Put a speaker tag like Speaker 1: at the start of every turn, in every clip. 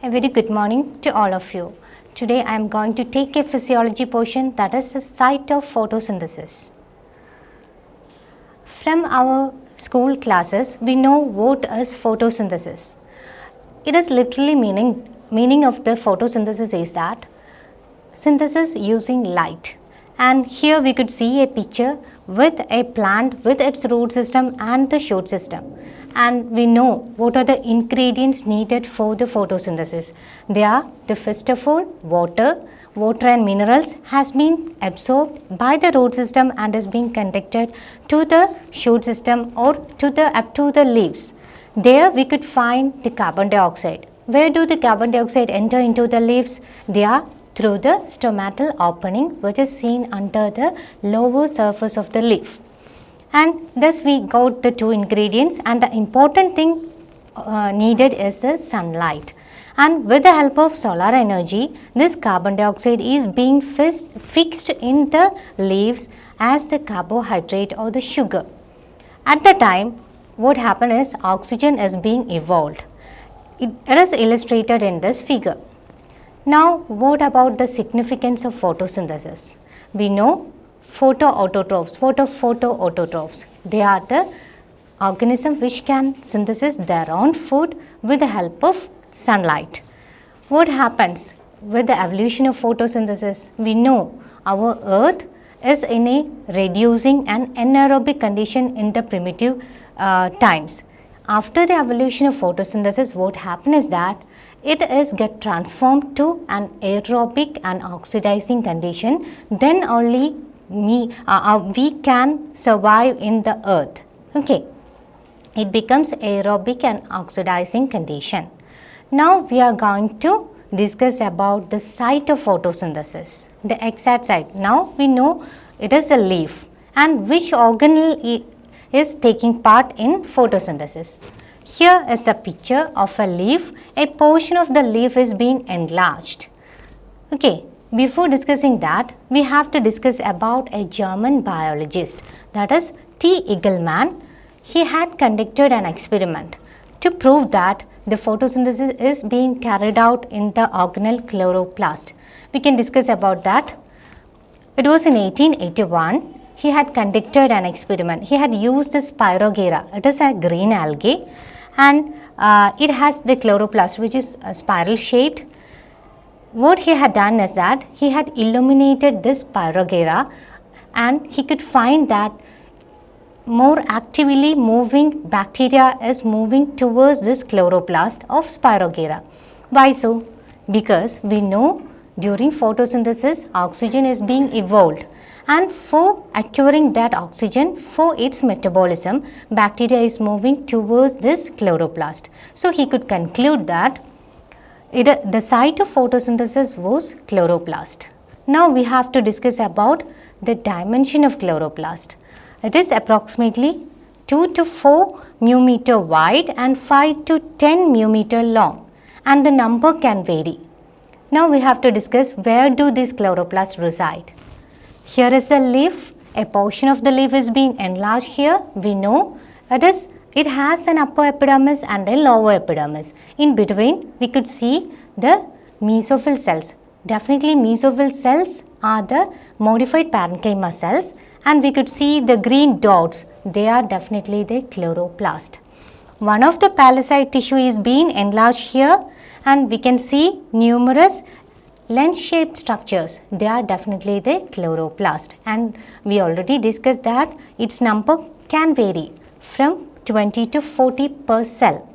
Speaker 1: A very good morning to all of you. Today I am going to take a physiology portion, that is the site of photosynthesis. From our school classes, we know what is photosynthesis. It is literally meaning of the photosynthesis is that synthesis using light. And here we could see a picture with a plant with its root system and the shoot system. And we know what are the ingredients needed for the photosynthesis. They are the first of all water and minerals has been absorbed by the root system and is being conducted to the shoot system or up to the leaves. There we could find the carbon dioxide. Where do the carbon dioxide enter into the leaves? They are through the stomatal opening which is seen under the lower surface of the leaf. And thus we got the two ingredients, and the important thing needed is the sunlight. And with the help of solar energy, this carbon dioxide is being fixed in the leaves as the carbohydrate or the sugar. At the time, what happened is oxygen is being evolved. It is illustrated in this figure. Now, what about the significance of photosynthesis? We know photoautotrophs. What are photoautotrophs? They are the organisms which can synthesize their own food with the help of sunlight. What happens with the evolution of photosynthesis? We know our earth is in a reducing and anaerobic condition in the primitive times. After the evolution of photosynthesis, what happened is that it is get transformed to an aerobic and oxidizing condition. Then only we can survive in the earth. Okay, it becomes aerobic and oxidizing condition. Now we are going to discuss about the site of photosynthesis, the exact site. Now we know it is a leaf, and which organelle is taking part in photosynthesis. Here is a picture of a leaf. A portion of the leaf is being enlarged. Okay. Before discussing that, we have to discuss about a German biologist, that is T. Eagleman. He had conducted an experiment to prove that the photosynthesis is being carried out in the organelle chloroplast. We can discuss about that. It was in 1881. He had conducted an experiment. He had used the Spirogera. It is a green algae, and it has the chloroplast which is spiral shaped. What he had done is that he had illuminated this Spirogera, and he could find that more actively moving bacteria is moving towards this chloroplast of Spirogera. Why so? Because we know during photosynthesis oxygen is being evolved, and for acquiring that oxygen for its metabolism, bacteria is moving towards this chloroplast. So he could conclude that the site of photosynthesis was chloroplast. Now we have to discuss about the dimension of chloroplast. It is approximately 2 to 4 μm wide and 5 to 10 μm long, and the number can vary. Now we have to discuss where do these chloroplasts reside. Here is a leaf. A portion of the leaf is being enlarged here. We know it has an upper epidermis and a lower epidermis. In between, we could see the mesophyll cells. Definitely mesophyll cells are the modified parenchyma cells, and we could see the green dots. They are definitely the chloroplast. One of the palisade tissue is being enlarged here, and we can see numerous lens-shaped structures. They are definitely the chloroplast, and we already discussed that its number can vary from 20 to 40 per cell.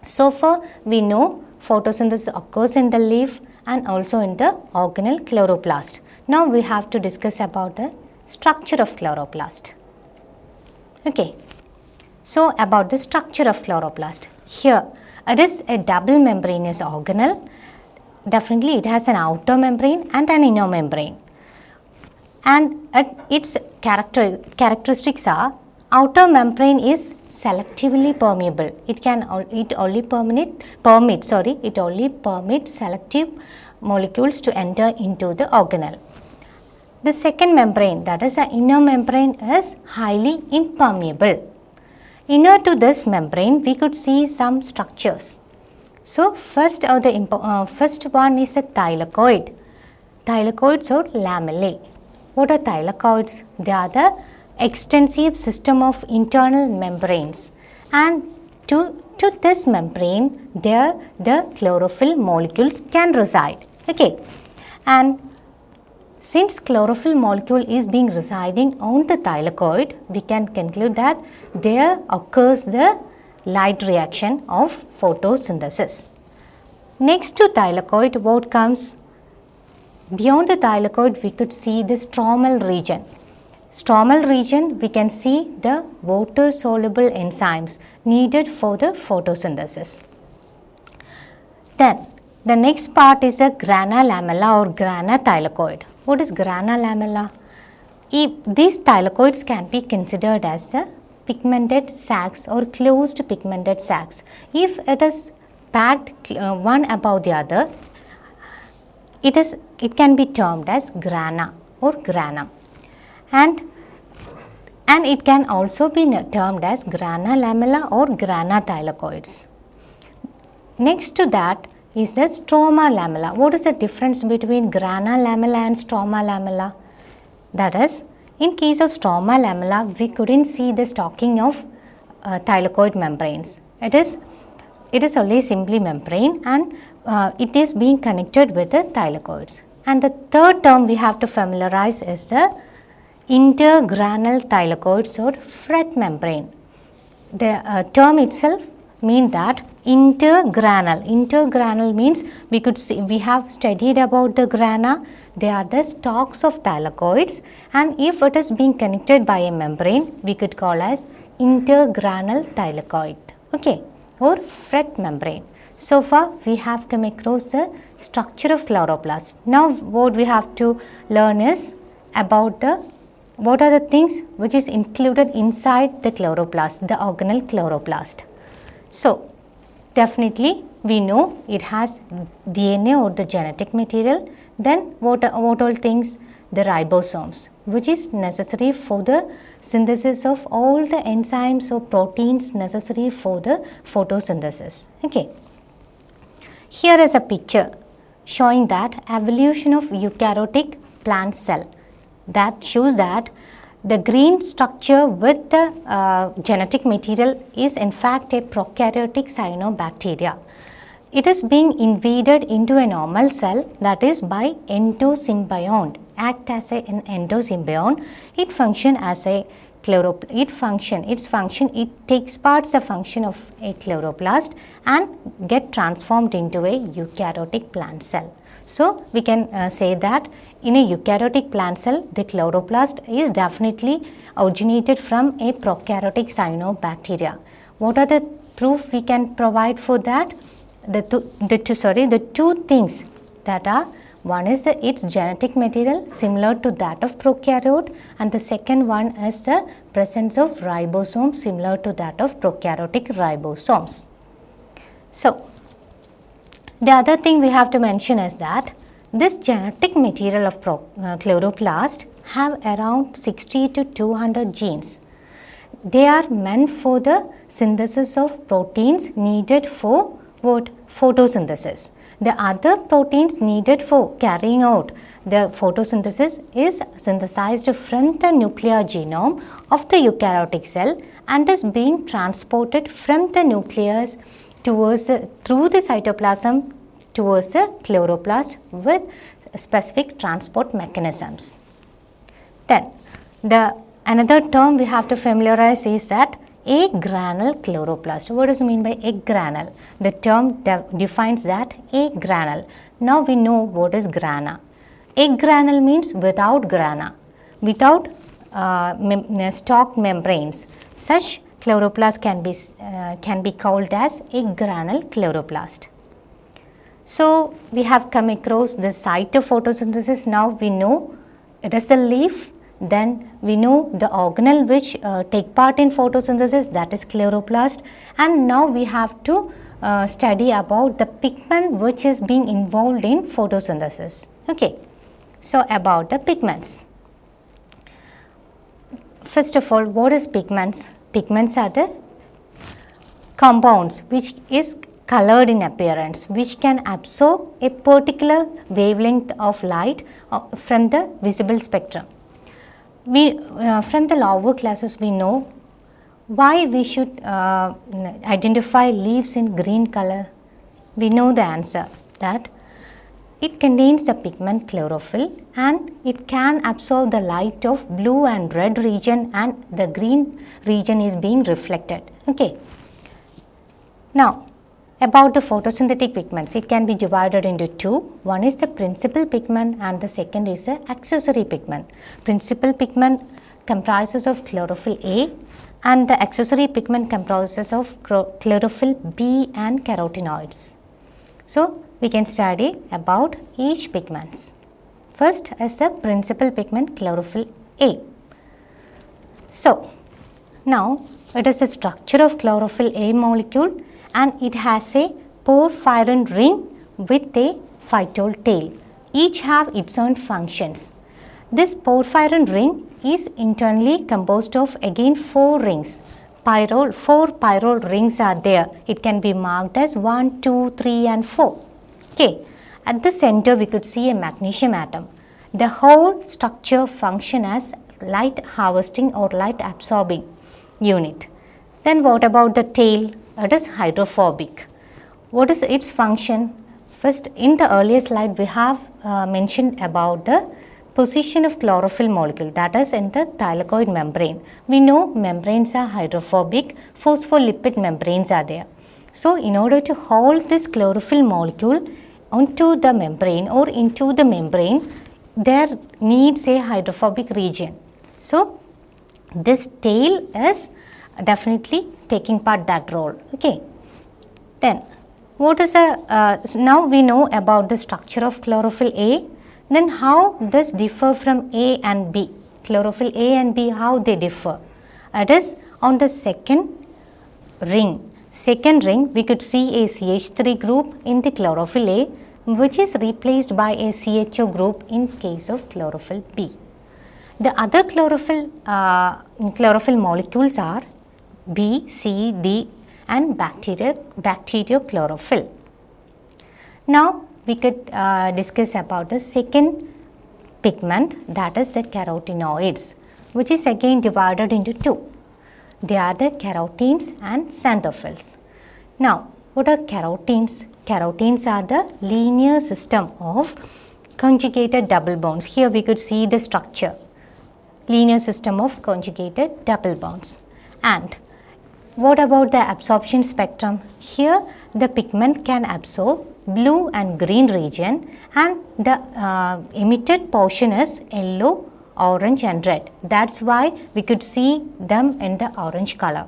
Speaker 1: So far we know photosynthesis occurs in the leaf and also in the organelle chloroplast. Now we have to discuss about the structure of chloroplast. Okay, so about the structure of chloroplast. Here it is a double membranous organelle. Definitely it has an outer membrane and an inner membrane, and its characteristics are: outer membrane is selectively permeable. It only permits selective molecules to enter into the organelle. The second membrane, that is the inner membrane, is highly impermeable. Inner to this membrane, we could see some structures. So first one is a thylakoid. Thylakoids or lamellae. What are thylakoids? They are the extensive system of internal membranes, and to this membrane there the chlorophyll molecules can reside. Okay, and since chlorophyll molecule is being residing on the thylakoid, we can conclude that there occurs the light reaction of photosynthesis. Next to thylakoid, what comes? Beyond the thylakoid, we could see the stromal region. Stromal region, we can see the water soluble enzymes needed for the photosynthesis. Then the next part is the grana lamella or grana thylakoid. What is grana lamella? These thylakoids can be considered as the pigmented sacs or closed pigmented sacs. If it is packed one above the other, it can be termed as grana or granum, and it can also be termed as grana lamella or grana thylakoids. Next to that is the stroma lamella. What is the difference between grana lamella and stroma lamella? That is, in case of stroma lamella, we couldn't see the stocking of thylakoid membranes. It is only simply membrane, and it is being connected with the thylakoids. And the third term we have to familiarize is the intergranal thylakoids or fret membrane. The term itself means that intergranal means we have studied about the grana. They are the stalks of thylakoids, and if it is being connected by a membrane, we could call as intergranal thylakoid, okay, or fret membrane. So far we have come across the structure of chloroplast. Now what we have to learn is about what are the things which is included inside the chloroplast, the organelle chloroplast. So definitely we know it has DNA or the genetic material. Then what all things? The ribosomes, which is necessary for the synthesis of all the enzymes or proteins necessary for the photosynthesis. Okay. Here is a picture showing that evolution of eukaryotic plant cell. That shows that the green structure with the genetic material is in fact a prokaryotic cyanobacteria. It is being invaded into a normal cell, that is by endosymbiont. Act as an endosymbiont. It function as a it takes parts the function of a chloroplast and get transformed into a eukaryotic plant cell. So we can say that in a eukaryotic plant cell, the chloroplast is definitely originated from a prokaryotic cyanobacteria. What are the proof we can provide for that? The two things that are, one is its genetic material similar to that of prokaryote, and the second one is the presence of ribosomes similar to that of prokaryotic ribosomes. So the other thing we have to mention is that this genetic material of chloroplast have around 60 to 200 genes. They are meant for the synthesis of proteins needed for what? Photosynthesis. The other proteins needed for carrying out the photosynthesis is synthesized from the nuclear genome of the eukaryotic cell and is being transported from the nucleus towards through the cytoplasm towards the chloroplast with specific transport mechanisms. Then another term we have to familiarize is that agranal chloroplast. What does it mean by agranal? The term defines that agranal. Now we know what is grana. Agranal means without grana, without stalked membranes. Such chloroplast can be called as agranal chloroplast. So we have come across the site of photosynthesis. Now we know it is the leaf. Then we know the organelle which take part in photosynthesis, that is chloroplast, and now we have to study about the pigment which is being involved in photosynthesis. Okay, so about the pigments. First of all, what is pigments? Pigments are the compounds which is colored in appearance, which can absorb a particular wavelength of light from the visible spectrum. From the lower classes we know why we should identify leaves in green color. We know the answer, that it contains the pigment chlorophyll and it can absorb the light of blue and red region, and the green region is being reflected. Okay. Now, about the photosynthetic pigments, it can be divided into two. One is the principal pigment and the second is the accessory pigment. Principal pigment comprises of chlorophyll A and the accessory pigment comprises of chlorophyll B and carotenoids. So, we can study about each pigments. First is the principal pigment chlorophyll A. So, now it is the structure of chlorophyll A molecule and it has a porphyrin ring with a phytol tail. Each have its own functions. This porphyrin ring is internally composed of again 4 rings. 4 pyrrole rings are there. It can be marked as 1, 2, 3 and 4. Okay. At the center we could see a magnesium atom. The whole structure function as light harvesting or light absorbing unit. Then what about the tail? It is hydrophobic. What is its function? First, in the earlier slide we have mentioned about the position of chlorophyll molecule, that is in the thylakoid membrane. We know membranes are hydrophobic, phospholipid membranes are there. So, in order to hold this chlorophyll molecule onto the membrane or into the membrane, there needs a hydrophobic region. So, this tail is definitely taking part that role. Okay. Then, what is now we know about the structure of chlorophyll A. Then how does differ from A and B? Chlorophyll A and B, how they differ? It is on the second ring. Second ring, we could see a CH3 group in the chlorophyll A, which is replaced by a CHO group in case of chlorophyll B. The other chlorophyll molecules are B, C, D and bacteriochlorophyll. Now, we could discuss about the second pigment, that is the carotenoids, which is again divided into two. They are the carotenes and xanthophylls. Now, what are carotenes? Carotenes are the linear system of conjugated double bonds. Here we could see the structure, linear system of conjugated double bonds. And what about the absorption spectrum? Here the pigment can absorb blue and green region and the emitted portion is yellow, orange and red. That's why we could see them in the orange color.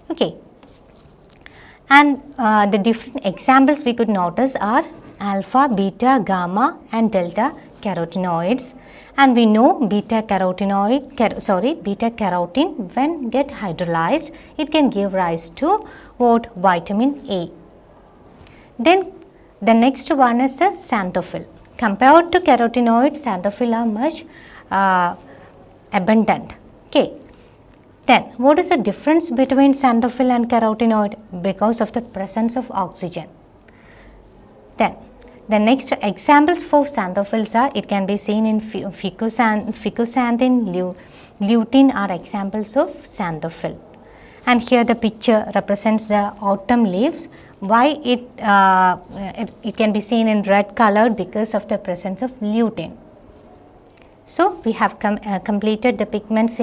Speaker 1: Okay. And the different examples we could notice are alpha, beta, gamma and delta carotenoids. And we know beta carotene when get hydrolyzed, it can give rise to what? Vitamin A. Then the next one is the xanthophyll. Compared to carotenoids, xanthophyll are much abundant. Okay. Then what is the difference between xanthophyll and carotenoid? Because of the presence of oxygen. Then the next examples for xanthophylls are, it can be seen in ficosanthin, lutein are examples of xanthophyle. And here the picture represents the autumn leaves. Why it can be seen in red colored? Because of the presence of lutein. So, we have completed the pigments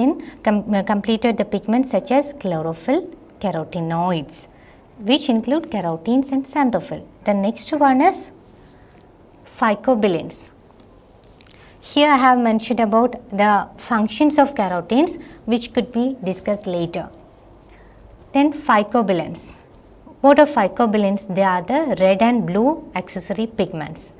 Speaker 1: such as chlorophyll, carotenoids, which include carotenes and xanthophyle. The next one is Phycobalance. Here I have mentioned about the functions of carotenes, which could be discussed later. Then Phycobalance. What are Phycobalance? They are the red and blue accessory pigments.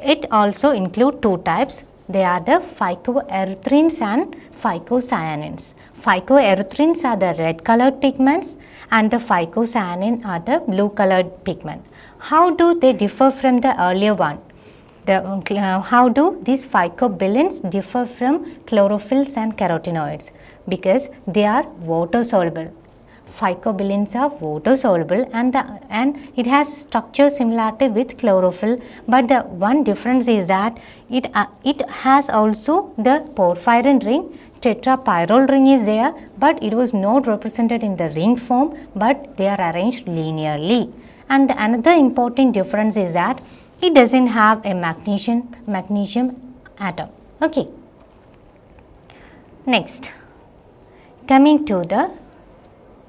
Speaker 1: It also includes two types. They are the phycoerythrines and phycocyanins. Phycoerythrines are the red colored pigments and the phycocyanin are the blue colored pigment. How do they differ from the earlier one? How do these phycobalance differ from chlorophylls and carotenoids? Because they are water soluble. Phycobalance are water soluble and it has structure similarity with chlorophyll, but the one difference is that it has also the porphyrin ring. Tetrapyrrole ring is there, but it was not represented in the ring form, but they are arranged linearly. And another important difference is that it doesn't have a magnesium atom. Okay. Next, coming to the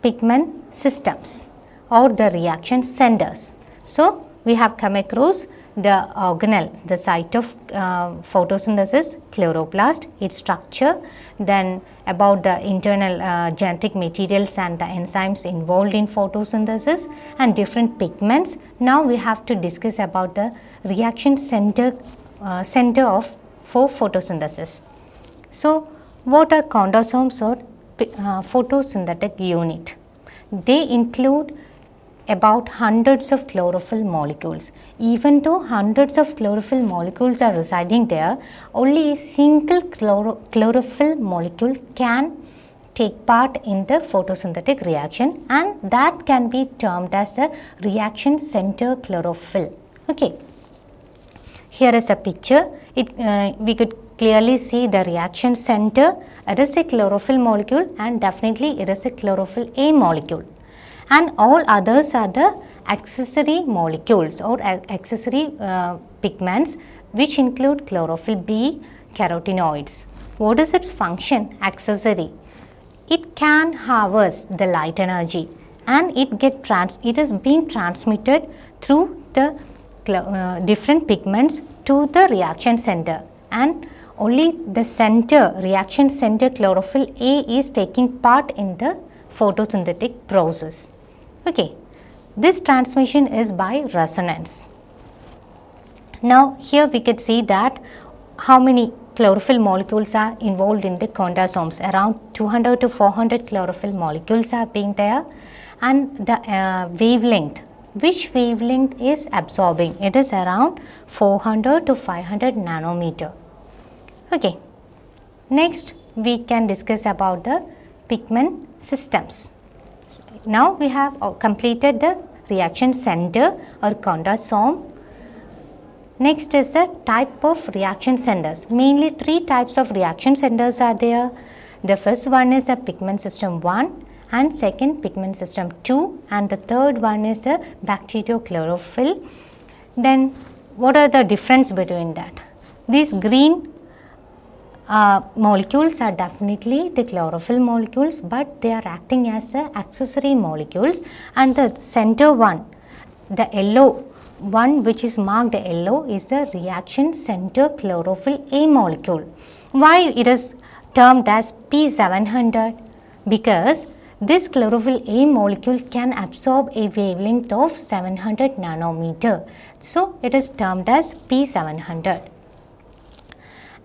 Speaker 1: pigment systems or the reaction centers. So, we have come across the organelle, the site of photosynthesis, chloroplast, its structure, then about the internal genetic materials and the enzymes involved in photosynthesis and different pigments. Now, we have to discuss about the reaction center for photosynthesis. So, what are condosomes or photosynthetic unit? They include about hundreds of chlorophyll molecules. Even though hundreds of chlorophyll molecules are residing there, only a single chlorophyll molecule can take part in the photosynthetic reaction, and that can be termed as a reaction center chlorophyll. Okay. Here is a picture. We could clearly see the reaction center. It is a chlorophyll molecule, and definitely it is a chlorophyll A molecule. And all others are the accessory molecules or accessory pigments, which include chlorophyll B, carotenoids. What is its function? Accessory. It can harvest the light energy, and it is being transmitted through the different pigments to the reaction center, and only the center, reaction center chlorophyll A is taking part in the photosynthetic process. Okay, this transmission is by resonance. Now, here we could see that how many chlorophyll molecules are involved in the condosomes. Around 200 to 400 chlorophyll molecules are being there, and the wavelength, which wavelength is absorbing? It is around 400 to 500 nanometer. Okay. Next, we can discuss about the pigment systems. Now, we have completed the reaction center or condosome. Next is the type of reaction centers. Mainly 3 types of reaction centers are there. The first one is a pigment system 1, and second pigment system 2, and the third one is the bacteriochlorophyll. Then what are the difference between that? These green molecules are definitely the chlorophyll molecules, but they are acting as accessory molecules, and the center one, the yellow one which is marked yellow, is the reaction center chlorophyll A molecule. Why it is termed as P700? Because this chlorophyll A molecule can absorb a wavelength of 700 nanometer. So, it is termed as P700.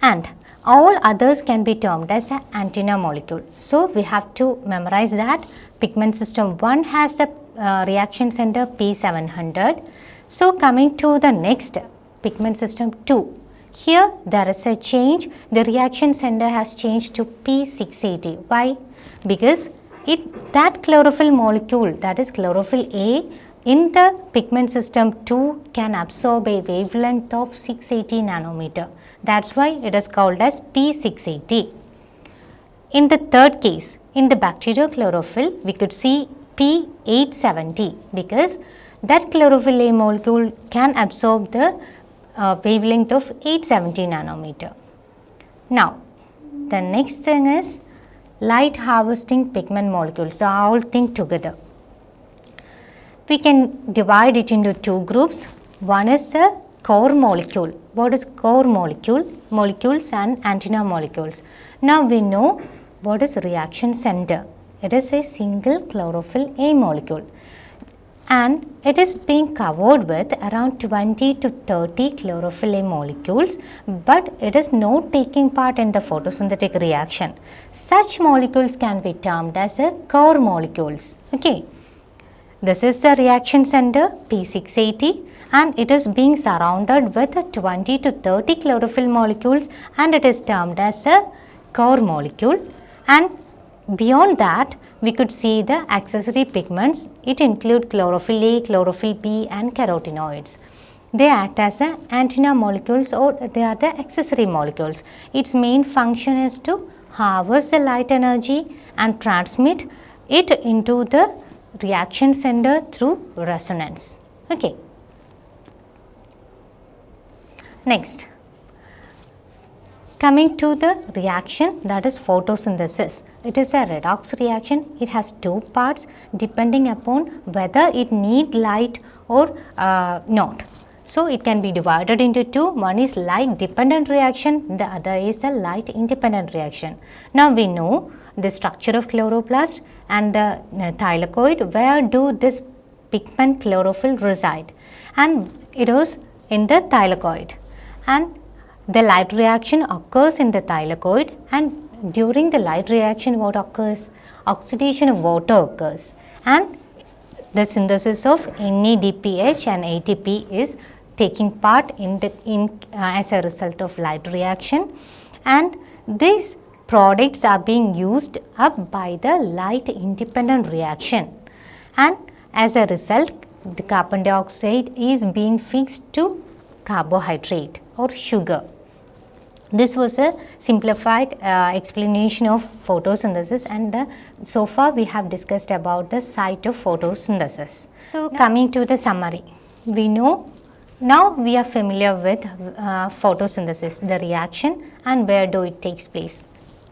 Speaker 1: And all others can be termed as an antenna molecule. So, we have to memorize that pigment system 1 has the reaction center P700. So, coming to the next pigment system 2. Here there is a change. The reaction center has changed to P680. Why? Because that chlorophyll molecule, that is chlorophyll A, in the pigment system 2 can absorb a wavelength of 680 nanometer. That's why it is called as P680. In the third case, in the bacteriochlorophyll, we could see P870 because that chlorophyll A molecule can absorb the wavelength of 870 nanometer. Now, the next thing is light harvesting pigment molecules. So, all think together. We can divide it into 2 groups. One is the core molecule. What is core molecule? Molecules and antenna molecules. Now, we know what is reaction center. It is a single chlorophyll A molecule, and it is being covered with around 20 to 30 chlorophyll A molecules, but it is not taking part in the photosynthetic reaction. Such molecules can be termed as a core molecules. Okay. This is the reaction center P680, and it is being surrounded with 20 to 30 chlorophyll molecules, and it is termed as a core molecule. And beyond that, we could see the accessory pigments. It include chlorophyll A, chlorophyll B and carotenoids. They act as the antenna molecules, or they are the accessory molecules. Its main function is to harvest the light energy and transmit it into the reaction center through resonance. Okay. Next, coming to the reaction, that is photosynthesis. It is a redox reaction. It has two parts depending upon whether it need light or not. So, it can be divided into two. One is light dependent reaction, the other is a light independent reaction. Now, we know the structure of chloroplast and the thylakoid. Where do this pigment chlorophyll reside? And it is in the thylakoid. And the light reaction occurs in the thylakoid, and during the light reaction what occurs? Oxidation of water occurs, and the synthesis of NADPH and ATP is taking part as a result of light reaction, and these products are being used up by the light independent reaction, and as a result the carbon dioxide is being fixed to carbohydrate or sugar. This was a simplified explanation of photosynthesis, and so far we have discussed about the site of photosynthesis. So, coming to the summary, we know now we are familiar with photosynthesis, the reaction, and where do it takes place.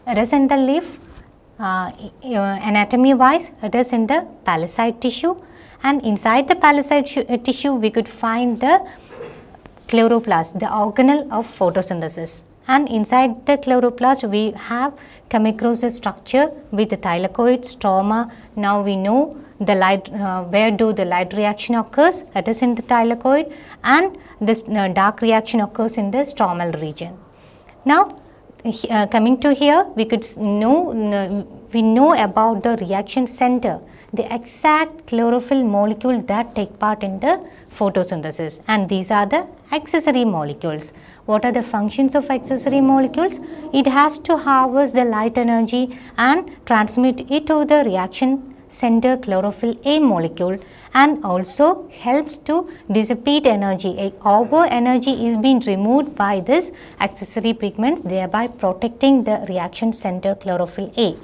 Speaker 1: It is in the leaf, anatomy wise it is in the palisade tissue, and inside the palisade tissue we could find the chloroplast, the organelle of photosynthesis, and inside the chloroplast we have chemicrosis structure with the thylakoid stroma. Now we know the light, where do the light reaction occurs, it is in the thylakoid, and this dark reaction occurs in the stromal region. Now coming to here, we could know about the reaction center, the exact chlorophyll molecule that take part in the photosynthesis, and these are the accessory molecules. What are the functions of accessory molecules? It has to harvest the light energy and transmit it to the reaction center chlorophyll A molecule, and also helps to dissipate energy. Over energy is being removed by this accessory pigments, thereby protecting the reaction center chlorophyll A.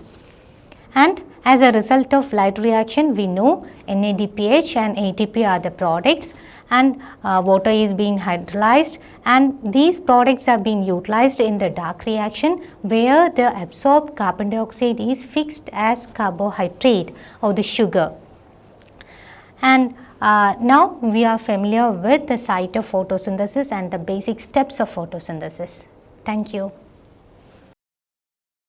Speaker 1: And as a result of light reaction, we know NADPH and ATP are the products, and water is being hydrolyzed, and these products are being utilized in the dark reaction where the absorbed carbon dioxide is fixed as carbohydrate or the sugar. And now we are familiar with the site of photosynthesis and the basic steps of photosynthesis. Thank you.